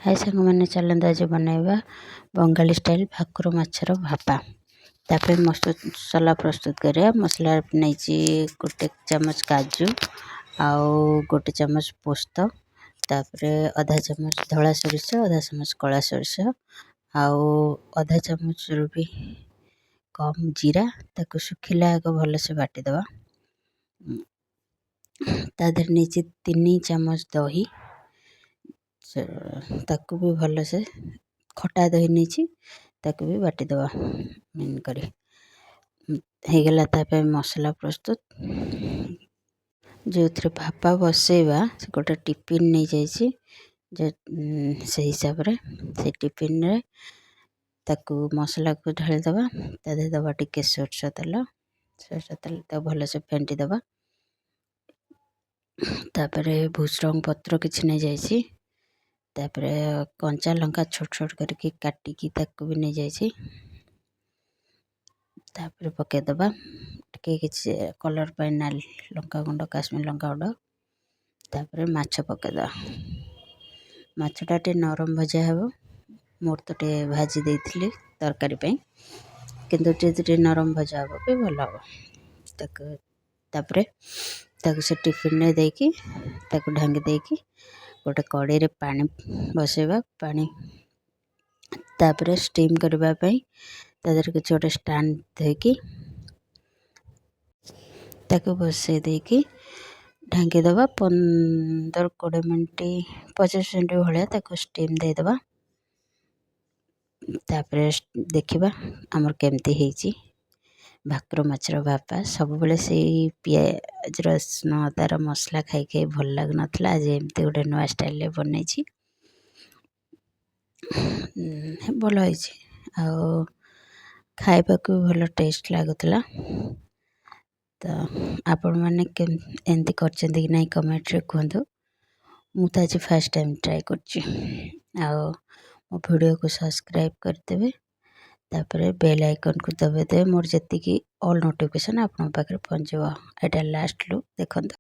हाय सांग मैंने चलते आज बनैबा बंगाली स्टाइल भाकुर माछर भापा। तापर मसला प्रस्तुत करिया। मसला नहीं गोटे चमच काजू आउ गोटे चमच पोस्त, तापर आधा चमच धला सोरिष, आधा चमच कला सोरिष आउ आधा चमच रु भी कम जीरा ताको सुखिला आग भलसे बाटिदेवा। तादर नहीं 3 चमच दही ताकू भी भल से खटा दही नहीं ताकू भी बाटिदेवा। मेन करी हेगला ताप मसला प्रस्तुत जो थे भापा बसैबा गोटे टिफिन नहीं जाइए जो से हिसाब रे से टिफिन रे ताकू मसला को ढाली दबा। तादे दबा टिके सोरष तेल तो भल से फेंटी दबा। तापर भूसरंग पत्र किसी नहीं जाइए। तापर कंचा लंका छोट छोट करके काटिकी ताकू भी नहीं जाइए। तापर पकईदबा टे किसी कलर पर नाल लंका गुंड काश्मीर लंका गुंड। तापर माछ पकईदबा। माछटा टे नरम भजा हे। मोर तो टे भाजी देती तरकारी किंतु टे नरम भजा हे भी भल हे। तापर से टिफिन रे देकी ताकू ढांगी देकी गोटे कड़े रे पानी बसैबा। पानी तापर स्टीम करने तादर किसी गोटे स्टैंड देकी ताकू बसई देकी ढांगी दबा। 15-20 मिनट 25 मिनट भाया ताकू स्टीम देदबा। तापर देखा आमर केमती है भाकुर माछर भापा। सब बेले से पियाज रसुण अदार मसला खाई खाई भल लग नाला। आज एमती गोटे नुआ स्टाइल बनई भल खाइबा को भल टेस्ट लगुला। तो आपण मैंने एमती कर नहीं कमेंट रे कहतु। मु तो आज फर्स्ट टाइम ट्राए कर मो वीडियो को सब्सक्राइब करदेवे। तापर बेल आइकन को दबाई देवे। मोर जी ऑल नोटिफिकेशन आप पाखे पहुँचो। एटा लास्ट लुक देखो।